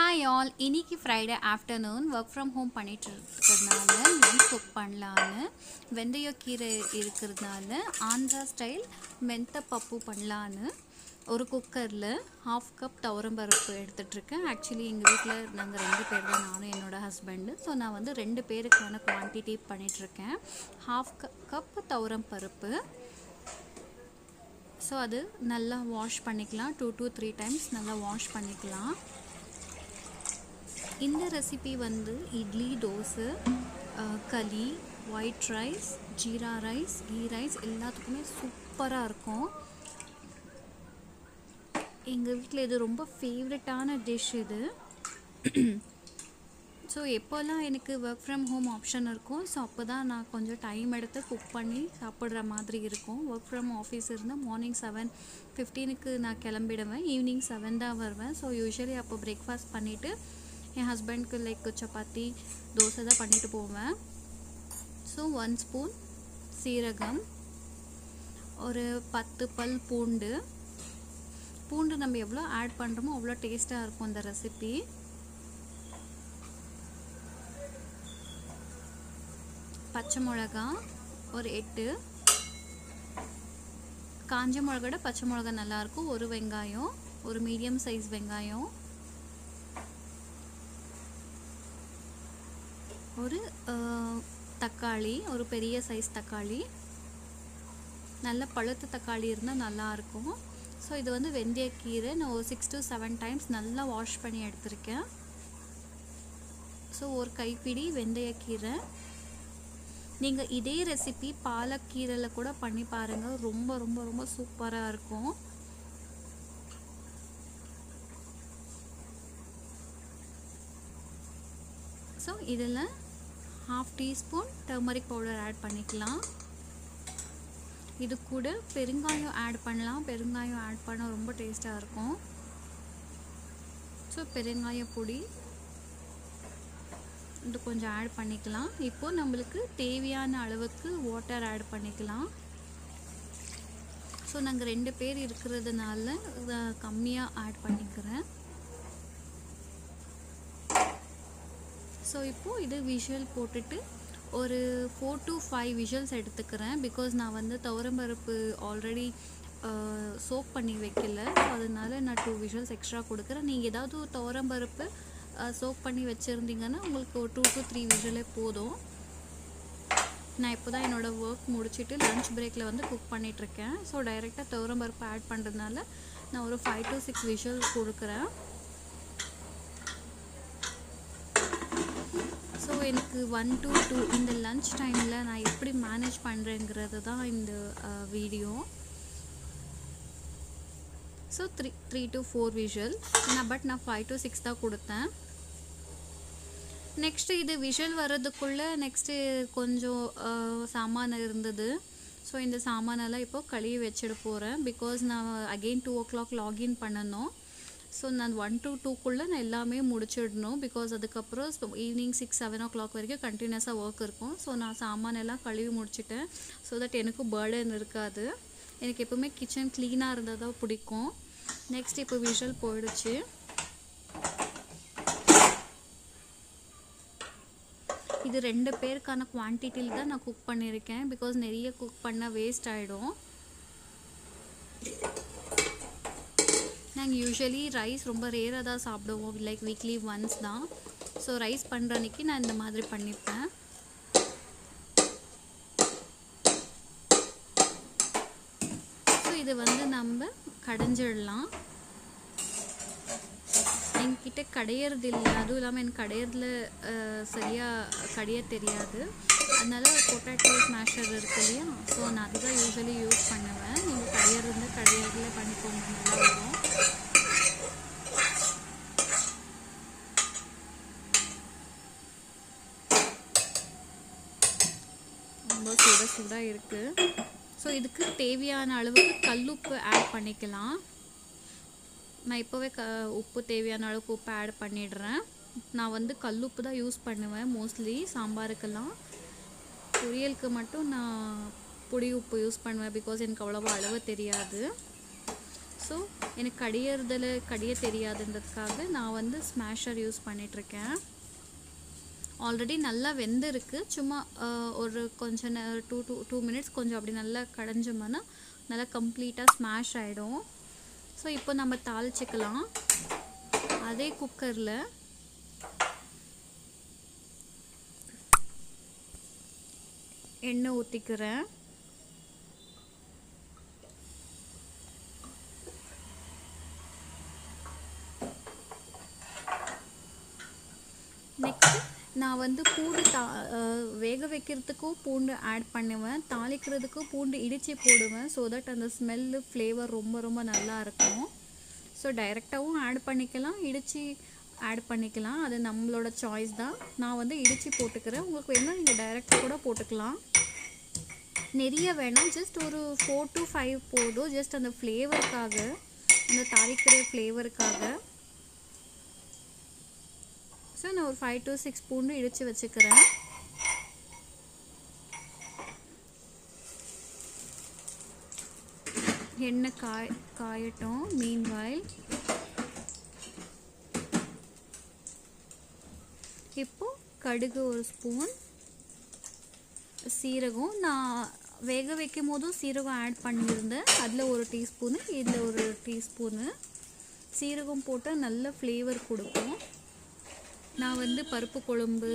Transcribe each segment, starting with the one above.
Hi all, இன்னைக்கு Friday afternoon work from home பண்ணிட்டு இருக்கிறதுனால லஞ்ச் குக் பண்ணலான்னு வெந்தயக்கீரை இருக்கிறதுனால ஆந்திரா ஸ்டைல் மெந்த பப்பு பண்ணலான்னு ஒரு குக்கரில் 1/2 கப் துவரம்பருப்பு எடுத்துகிட்ருக்கேன். ஆக்சுவலி எங்கள் வீட்டில் நாங்கள் 2 பேர் தான், நானும் என்னோடய ஹஸ்பண்டு. ஸோ நான் வந்து 2 பேருக்கான குவான்டிட்டி பண்ணிகிட்ருக்கேன். 1/2 கப் துவரம்பருப்பு. ஸோ அது நல்லா வாஷ் பண்ணிக்கலாம். 2 to 3 டைம்ஸ் நல்லா வாஷ் பண்ணிக்கலாம். இந்த ரெசிபி வந்து இட்லி, தோசை, களி, white rice, jeera rice, ghee rice எல்லாத்துக்குமே சூப்பராக இருக்கும். எங்கள் வீட்டில் இது ரொம்ப ஃபேவரட்டான டிஷ் இது. ஸோ எப்போல்லாம் எனக்கு ஒர்க் ஃப்ரம் ஹோம் ஆப்ஷன் இருக்கும், ஸோ அப்போ தான் நான் கொஞ்சம் டைம் எடுத்து குக் பண்ணி சாப்பிட்ற மாதிரி இருக்கும். ஒர்க் ஃப்ரம் ஆஃபீஸ் இருந்தால் மார்னிங் 7:15க்கு நான் கிளம்பிடுவேன், ஈவினிங் 7 தான் வருவேன். ஸோ யூஸ்வலி அப்போ பிரேக்ஃபாஸ்ட் பண்ணிவிட்டு என் ஹஸ்பண்ட்க்கு லைக் சப்பாத்தி, தோசை தான் பண்ணிட்டு போவேன். ஸோ 1 ஸ்பூன் சீரகம், ஒரு 10 பல் பூண்டு. நம்ம எவ்வளோ ஆட் பண்ணுறோமோ அவ்வளோ டேஸ்ட்டாக இருக்கும் இந்த ரெசிபி. பச்சை மிளகா ஒரு 8, காஞ்ச மிளகாட பச்சை மிளகா நல்லாயிருக்கும். ஒரு வெங்காயம், ஒரு மீடியம் சைஸ் வெங்காயம், ஒரு தக்காளி, ஒரு பெரிய சைஸ் தக்காளி, நல்ல பழுத்த தக்காளி இருந்தால் நல்லாயிருக்கும். ஸோ இது வந்து வெந்தயக்கீரை நான் ஒரு 6 to 7 டைம்ஸ் நல்லா வாஷ் பண்ணி எடுத்திருக்கேன். ஸோ ஒரு கைப்பிடி வெந்தயக்கீரை. நீங்கள் இதே ரெசிபி பாலக்கீரையில் கூட பண்ணி பாருங்கள், ரொம்ப ரொம்ப ரொம்ப சூப்பராக இருக்கும். ஸோ இதில் 1/2 டீஸ்பூன் டர்மரிக் பவுடர் ஆட் பண்ணிக்கலாம். இது கூட பெருங்காயம் ஆட் பண்ணலாம். பெருங்காயம் ஆட் பண்ணால் ரொம்ப டேஸ்ட்டாக இருக்கும். ஸோ பெருங்காய பொடி இது கொஞ்சம் ஆட் பண்ணிக்கலாம். இப்போது நம்மளுக்கு தேவையான அளவுக்கு வாட்டர் ஆட் பண்ணிக்கலாம். ஸோ நாங்கள் 2 பேர் இருக்கிறதுனால கம்மியாக ஆட் பண்ணிக்கிறேன். ஸோ இப்போது இது விஷுவல் போட்டுட்டு ஒரு 4 to 5 விஷுவல்ஸ் எடுத்துக்கிறேன். பிகாஸ் நான் வந்து துவரம்பருப்பு ஆல்ரெடி சோக் பண்ணி வைக்கல, ஸோ அதனால நான் 2 விஷுவல்ஸ் எக்ஸ்ட்ரா கொடுக்குறேன். நீங்கள் ஏதாவது துவரம்பருப்பு சோக் பண்ணி வச்சுருந்தீங்கன்னா உங்களுக்கு ஒரு 2 to 3 விஷுவலே போதும். நான் இப்போ தான் என்னோடய ஒர்க் முடிச்சுட்டு லன்ச் பிரேக்கில் வந்து குக் பண்ணிகிட்ருக்கேன். ஸோ டைரெக்டாக துவரம்பருப்பு ஆட் பண்ணுறதுனால நான் ஒரு 5 to 6 விஷுவல்ஸ் கொடுக்குறேன். ஸோ எனக்கு 1 to 2 இந்த லன்ச் டைமில் நான் எப்படி மேனேஜ் பண்ணுறேங்கிறது தான் இந்த வீடியோ. ஸோ 3 to 4 விஷுவல் நான் 5 to 6 தான் கொடுத்தேன். நெக்ஸ்ட்டு இது விஷுவல் வர்றதுக்குள்ளே நெக்ஸ்ட்டு கொஞ்சம் சாமான இருந்தது. ஸோ இந்த சாமானெல்லாம் இப்போது கழுவி வச்சுட்டு போகிறேன். பிகாஸ் நான் அகெயின் 2 o'clock லாகின் பண்ணணும். ஸோ நான் 1 to 2க்குள்ளே நான் எல்லாமே முடிச்சிடணும். பிகாஸ் அதுக்கப்புறம் ஈவினிங் 6-7 o'clock வரைக்கும் கண்டினியூஸாக ஒர்க் இருக்கும். ஸோ நான் சாமானெல்லாம் கழுவி முடிச்சுட்டேன். ஸோ தட் எனக்கும் பர்டன் இருக்காது. எனக்கு எப்போவுமே கிச்சன் க்ளீனாக இருந்தால் தான் பிடிக்கும். நெக்ஸ்ட் இப்போ விஷுவல் போயிடுச்சு. இது 2 பேருக்கான குவான்டிட்டியில் தான் நான் குக் பண்ணியிருக்கேன். பிகாஸ் நிறைய குக் பண்ணால் வேஸ்ட் ஆகிடும். நாங்கள் யூஸ்வலி ரைஸ் ரொம்ப ரேராக தான் சாப்பிடுவோம், லைக் வீக்லி ஒன்ஸ் தான். ஸோ ரைஸ் பண்ணுற அன்றைக்கி நான் இந்த மாதிரி பண்ணிப்பேன். ஸோ இதை வந்து நம்ம கடைஞ்சிடலாம். என்கிட்ட கடையிறது இல்லை, அதுவும் இல்லாமல் எனக்கு கடையிறதுல சரியாக கடைய தெரியாது. அதனால் பொட்டேட்டோ ஸ்மாஷர் இருக்கு இல்லையா, ஸோ நான் அதுதான் யூஸ்வலி யூஸ் பண்ணுவேன். நீங்கள் கடையிறதுல கடையிறதுல பண்ணிக்கோங்க, நல்லா வரும். ரொம்ப சுடாக இருக்குது. ஸோ இதுக்கு தேவையான அளவுக்கு கல்லுப்பு ஆட் பண்ணிக்கலாம். நான் இப்போவே உப்பு தேவையான அளவுக்கு உப்பு ஆட் பண்ணிடுறேன். நான் வந்து கல்லுப்பு தான் யூஸ் பண்ணுவேன் மோஸ்ட்லி சாம்பாருக்கெல்லாம். பொரியலுக்கு மட்டும் நான் பொடி உப்பு யூஸ் பண்ணுவேன், பிகாஸ் எனக்கு அவ்வளோவா அளவு தெரியாது. ஸோ எனக்கு கடிய தெரியாதுன்றதுக்காக நான் வந்து ஸ்மாஷர் யூஸ் பண்ணிகிட்ருக்கேன். ஆல்ரெடி நல்லா வெந்திருக்கு. சும்மா ஒரு கொஞ்சம் 2 மினிட்ஸ் கொஞ்சம் அப்படி நல்லா கடைஞ்சோம்னா நல்லா கம்ப்ளீட்டாக ஸ்மாஷ் ஆகிடும். ஸோ இப்போ நம்ம தாளிச்சிக்கலாம். அதே குக்கரில் எண்ணெய் ஊற்றிக்கிறேன். நெக்ஸ்ட் நான் வந்து பூண்டு வேக வைக்கிறதுக்கும் பூண்டு ஆட் பண்ணுவேன், தாளிக்கிறதுக்கும் பூண்டு இடித்து போடுவேன். ஸோ தட் அந்த ஸ்மெல்லு ஃப்ளேவர் ரொம்ப ரொம்ப நல்லா இருக்கும். ஸோ டைரெக்டாகவும் ஆட் பண்ணிக்கலாம், இடித்து ஆட் பண்ணிக்கலாம். அது நம்மளோட சாய்ஸ் தான். நான் வந்து இடித்து போட்டுக்கிறேன். உங்களுக்கு வேணால் நீங்கள் டைரெக்டாக கூட போட்டுக்கலாம். நிறைய வேணாம், ஜஸ்ட் ஒரு 4 to 5 போதும். ஜஸ்ட் அந்த ஃப்ளேவருக்காக, அந்த தாளிக்கிற ஃப்ளேவருக்காக. ஸோ நான் ஒரு 5 to 6 பூண்டு இடித்து வச்சுக்கிறேன். எண்ணெய் காயட்டும். மீன்வைல் இப்போ கடுகு 1 ஸ்பூன், சீரகம் நான் வேக வைக்கும் போதும் சீரகம் ஆட் பண்ணியிருந்தேன். அதில் 1 டீஸ்பூனு, இதில் 1 டீஸ்பூனு. சீரகம் போட்டால் நல்ல ஃப்ளேவர் கொடுக்கும். நான் வந்து பருப்பு குழம்பு,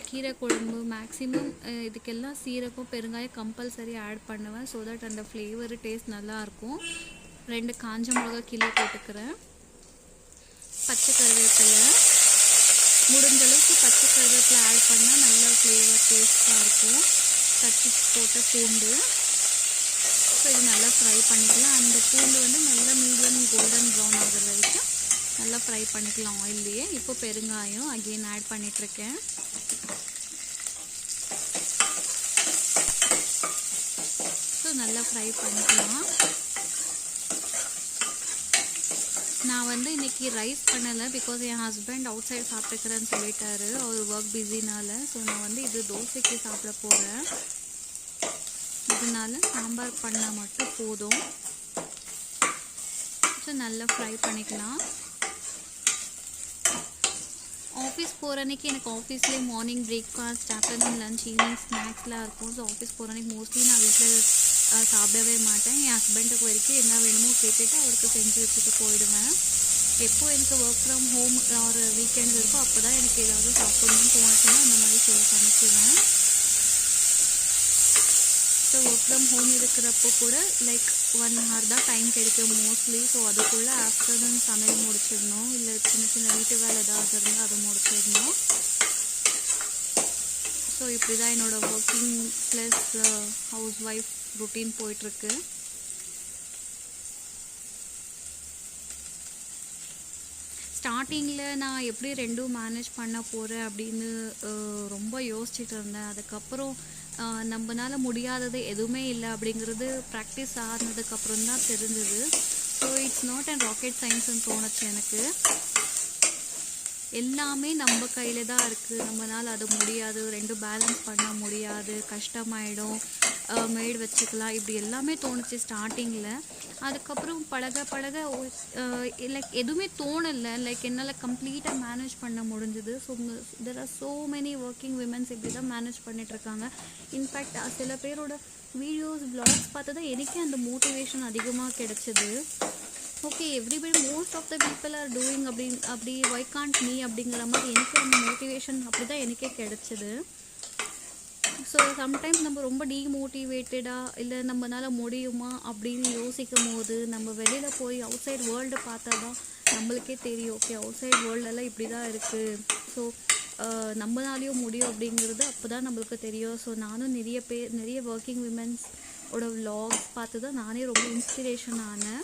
கீரை குழம்பு மேக்ஸிமம் இதுக்கெல்லாம் சீரகம் பெருங்காயம் கம்பல்சரி ஆட் பண்ணுவேன். ஸோ தட் அந்த ஃப்ளேவர் டேஸ்ட் நல்லாயிருக்கும். 2 காஞ்ச மிளகா கிள்ளி போட்டுக்கிறேன். பச்சை கருவேப்பிலை முடிஞ்சளவுக்கு பச்சை கருவேப்பிலை ஆட் பண்ணால் நல்ல ஃப்ளேவர் டேஸ்ட்டாக இருக்கும். தட்டி போட்ட பூண்டு. ஸோ இது நல்லா ஃப்ரை பண்ணிக்கலாம். அந்த பூண்டு வந்து நல்லா மீடியம் கோல்டன் ப்ரௌன் ஆகிற வரைக்கும் நல்லா ஃப்ரை பண்ணிக்கலாம் ஆயில்லையே. இப்போ பெருங்காயம் அகெயின் ஆட் பண்ணிகிட்ருக்கேன். ஸோ நல்லா ஃப்ரை பண்ணிக்கலாம். நான் வந்து இன்றைக்கி ரைஸ் பண்ணலை, பிகாஸ் என் ஹஸ்பண்ட் அவுட் சைடு சாப்பிட்டுக்கிறேன்னு சொல்லிட்டாரு, அவர் ஒர்க் பிஸினால. ஸோ நான் வந்து இது தோசைக்கு சாப்பிட போகிறேன். இதனால சாம்பார் பண்ணால் மட்டும் போதும். ஸோ நல்லா ஃப்ரை பண்ணிக்கலாம். ஆஃபீஸ் போகிற அன்றைக்கி எனக்கு ஆஃபீஸ்லேயே morning breakfast, afternoon lunch, evening ஸ்நாக்ஸ்லாம் இருக்கும். ஸோ ஆஃபீஸ் போகிற அன்றைக்கி மோஸ்ட்லி நான் வீட்டில் சாப்பிடவே மாட்டேன். என் ஹஸ்பண்டுக்கு வரைக்கும் என்ன வேணுமோ கேட்டுட்டு அவருக்கு செஞ்சு வச்சுட்டு போயிடுவேன். எப்போ எனக்கு ஒர்க் ஃப்ரம் ஹோம் ஒரு வீக்கெண்ட்ஸ் இருக்கோ அப்போ தான் எனக்கு ஏதாவது சாப்பிடணும்னு தோணுச்சுன்னா அந்த மாதிரி சமைச்சுவேன். ஸோ ஒர்க் ஃப்ரம் ஹோம் இருக்கிறப்போ கூட லைக் 1 hour தான் டைம் கிடைக்கும் மோஸ்ட்லி. ஸோ அதுக்குள்ளே ஆஃப்டர்நூன் சமையல் முடிச்சிடணும், இல்லை சின்ன சின்ன வீட்டு வேலை ஏதாவது இருந்தால் அதை முடிச்சிடணும். ஸோ இப்படி தான் என்னோடய working plus house wife routine போயிட்டுருக்கு. ஸ்டார்டிங்கில் நான் எப்படி ரெண்டும் மேனேஜ் பண்ண போகிறேன் அப்படின்னு ரொம்ப யோசிச்சுட்டு இருந்தேன். அதுக்கப்புறம் நம்மளால் முடியாதது எதுவுமே இல்லை அப்படிங்கிறது ப்ராக்டிஸ் ஆனதுக்கப்புறம் தான் தெரிஞ்சது. So it's not and rocket சயின்ஸ்ன்னு தோணுச்சு எனக்கு. எல்லாமே நம்ம கையில் தான் இருக்குது. நம்மளால் அது முடியாது, 2 பேலன்ஸ் பண்ண முடியாது, கஷ்டமாயிடும், மெய்டு வச்சுக்கலாம், இப்படி எல்லாமே தோணுச்சு ஸ்டார்டிங்கில். அதுக்கப்புறம் பழக லைக் எதுவுமே தோணலை. லைக் என்னால் கம்ப்ளீட்டாக மேனேஜ் பண்ண முடிஞ்சுது. So there are so many working women's இப்படி தான் மேனேஜ் பண்ணிகிட்ருக்காங்க. இன்ஃபேக்ட் சில பேரோட வீடியோஸ் வ்ளாக்ஸ் பார்த்து தான் எனக்கே அந்த மோட்டிவேஷன் அதிகமாக கிடச்சிது. Okay, everybody most of the people are doing அப்படி வை கான்ட் மீ அப்படிங்கிற மாதிரி எனக்கு அந்த மோட்டிவேஷன் அப்படி தான் எனக்கே கிடச்சிது. ஸோ சம்டைம்ஸ் நம்ம ரொம்ப டீமோட்டிவேட்டடாக இல்லை நம்மளால் முடியுமா அப்படின்னு யோசிக்கும் போது நம்ம வெளியில் போய் அவுட் சைட் வேர்ல்டு பார்த்தா தான் நம்மளுக்கே தெரியும், ஓகே அவுட் சைட் வேர்ல்டெல்லாம் இப்படி தான் இருக்குது. ஸோ நம்மளாலேயும் முடியும் அப்படிங்கிறது அப்போ தான் நம்மளுக்கு தெரியும். ஸோ நானும் நிறைய ஒர்க்கிங் விமென்ஸோட விலாக்ஸ் பார்த்து தான் நானே ரொம்ப இன்ஸ்பிரேஷன் ஆனேன்.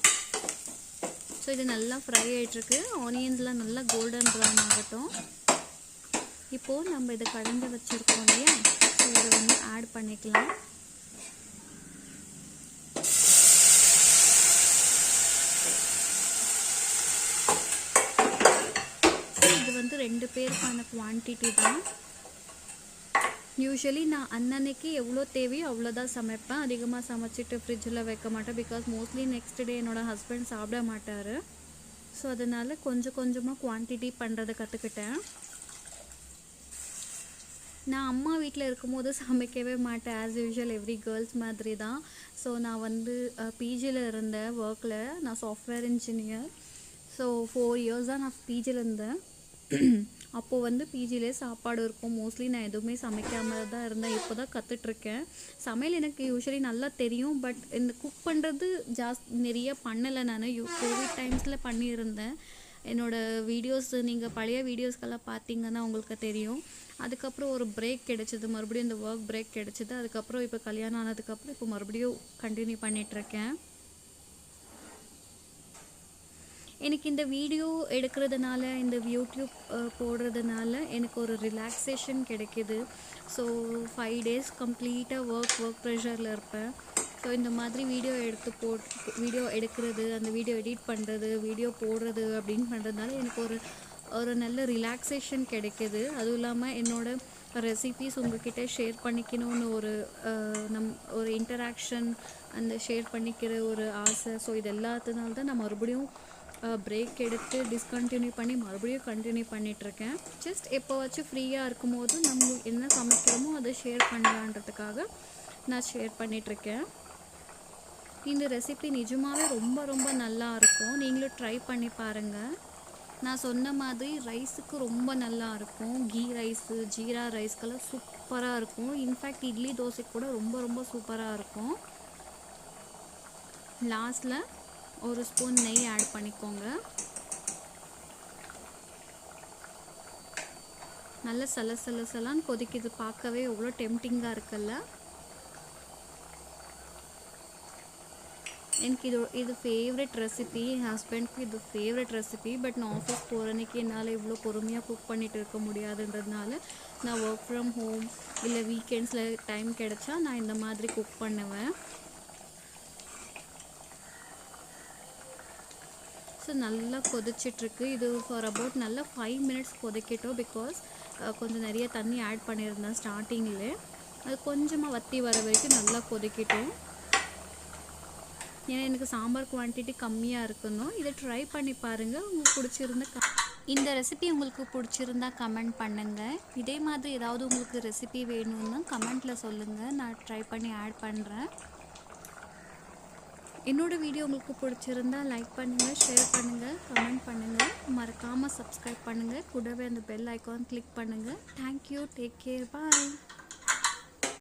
ஸோ இது நல்லா ஃப்ரை ஆகிட்டுருக்கு. ஆனியன்ஸ்லாம் நல்லா கோல்டன் ப்ரௌன் ஆகட்டும். இப்போது நம்ம இதை கலந்து வச்சுருக்கோம் இல்லையா, ஸோ இதை வந்து ஆட் பண்ணிக்கலாம். இது வந்து 2 பேருக்கான குவான்டிட்டி தான். யூஷுவலி நான் அன்னன்னைக்கு எவ்வளோ தேவையோ அவ்வளோதான் சமைப்பேன். அதிகமாக சமைச்சிட்டு ஃப்ரிட்ஜில் வைக்க மாட்டேன். பிகாஸ் மோஸ்ட்லி நெக்ஸ்ட் டே என்னோடய ஹஸ்பண்ட் சாப்பிட மாட்டார். ஸோ அதனால் கொஞ்சம் கொஞ்சமாக குவான்டிட்டி பண்ணுறதை கற்றுக்கிட்டேன். நான் அம்மா வீட்டில் இருக்கும்போது சமைக்கவே மாட்டேன். ஆஸ் யூஷுவல் எவ்ரி கேர்ள்ஸ் மாதிரி தான். ஸோ நான் வந்து பிஜியில் இருந்தேன் ஒர்க்கில். நான் சாஃப்ட்வேர் இன்ஜினியர். ஸோ 4 years தான் நான் பிஜியில் இருந்தேன். அப்போது வந்து பிஜிலே சாப்பாடு இருக்கும். மோஸ்ட்லி நான் எதுவுமே சமைக்காமல் தான் இருந்தேன். இப்போ தான் கற்றுட்ருக்கேன். சமையல் எனக்கு யூஸ்வலி நல்லா தெரியும். பட் இந்த குக் பண்ணுறது நிறைய பண்ணலை. நான் கோவிட் டைம்ஸில் பண்ணியிருந்தேன். என்னோடய வீடியோஸ் நீங்கள் பழைய வீடியோஸ்க்கெல்லாம் பார்த்தீங்கன்னா உங்களுக்கு தெரியும். அதுக்கப்புறம் ஒரு பிரேக் கிடச்சிது. மறுபடியும் இந்த ஒர்க் பிரேக் கிடச்சிது. அதுக்கப்புறம் இப்போ கல்யாணம் ஆனதுக்கப்புறம் இப்போ மறுபடியும் கண்டினியூ பண்ணிகிட்ருக்கேன். எனக்கு இந்த வீடியோ எடுக்கிறதுனால, இந்த யூடியூப் போடுறதுனால எனக்கு ஒரு ரிலாக்ஸேஷன் கிடைக்கிது. ஸோ 5 days கம்ப்ளீட்டாக ஒர்க் ப்ரெஷரில் இருப்பேன். ஸோ இந்த மாதிரி வீடியோ எடுக்கிறது, அந்த வீடியோ எடிட் பண்ணுறது, வீடியோ போடுறது அப்படின்னு பண்ணுறதுனால எனக்கு ஒரு நல்ல ரிலாக்ஸேஷன் கிடைக்கிது. அதுவும் இல்லாமல் என்னோடய ரெசிபீஸ் உங்கள்கிட்ட ஷேர் பண்ணிக்கணும்னு ஒரு இன்டராக்ஷன், அந்த ஷேர் பண்ணிக்கிற ஒரு ஆசை. ஸோ இது எல்லாத்தினால தான் நான் மறுபடியும் பிரேக் எடுத்து டிஸ்கண்டினியூ பண்ணி மறுபடியும் கண்டினியூ பண்ணிகிட்ருக்கேன். ஜஸ்ட் எப்போவாச்சும் ஃப்ரீயாக இருக்கும்போது நம்ம என்ன சமைக்கிறோமோ அதை ஷேர் பண்ணலான்றதுக்காக நான் ஷேர் பண்ணிகிட்ருக்கேன். இந்த ரெசிபி நிஜமாகவே ரொம்ப ரொம்ப நல்லா இருக்கும். நீங்களும் ட்ரை பண்ணி பாருங்கள். நான் சொன்ன மாதிரி ரைஸுக்கு ரொம்ப நல்லா இருக்கும். கீ ரைஸு, ஜீரா ரைஸ்க்கெல்லாம் சூப்பராக இருக்கும். இன்ஃபேக்ட் இட்லி தோசைக்கு கூட ரொம்ப ரொம்ப சூப்பராக இருக்கும். லாஸ்ட்டில் ஒரு ஸ்பூன் நெய் ஆட் பண்ணிக்கோங்க. நல்ல சலசலன்னு கொதிக்குது. பார்க்கவே எவ்வளோ டெம்டிங்காக இருக்குல்ல. எனக்கு இது ஃபேவரட் ரெசிபி. என் ஹஸ்பண்ட்க்கு இது ஃபேவரட் ரெசிபி. பட் நான் ஆஃபீஸ் போகிற அன்றைக்கி என்னால் இவ்வளோ பொறுமையாக குக் பண்ணிகிட்டு இருக்க முடியாதுன்றதுனால நான் ஒர்க் ஃப்ரம் ஹோம் இல்லை வீக்கெண்ட்ஸில் டைம் கிடைச்சா நான் இந்த மாதிரி குக் பண்ணுவேன். ஸோ நல்லா கொதிச்சிட்ருக்கு. இது ஃபார் அபவுட் நல்லா 5 minutes கொதிக்கட்டும். பிகாஸ் கொஞ்சம் நிறைய தண்ணி ஆட் பண்ணியிருந்தேன் ஸ்டார்டிங்கில். அது கொஞ்சமாக வற்றி வர வரைக்கும் நல்லா கொதிக்கட்டும். ஏன்னா எனக்கு சாம்பார் குவான்டிட்டி கம்மியாக இருக்கணும். இதை ட்ரை பண்ணி பாருங்கள். உங்களுக்கு பிடிச்சிருந்தா இந்த ரெசிபி உங்களுக்கு பிடிச்சிருந்தா கமெண்ட் பண்ணுங்கள். இதே மாதிரி ஏதாவது உங்களுக்கு ரெசிபி வேணும்னா கமெண்ட்டில் சொல்லுங்கள். நான் ட்ரை பண்ணி ஆட் பண்ணுறேன். என்னோடய வீடியோ உங்களுக்கு பிடிச்சிருந்தா லைக் பண்ணுங்கள், ஷேர் பண்ணுங்கள், கமெண்ட் பண்ணுங்கள். மறக்காமல் சப்ஸ்கிரைப் பண்ணுங்கள். கூடவே அந்த பெல் ஐக்கான் கிளிக் பண்ணுங்கள். தேங்க்யூ. Take care. பாய்.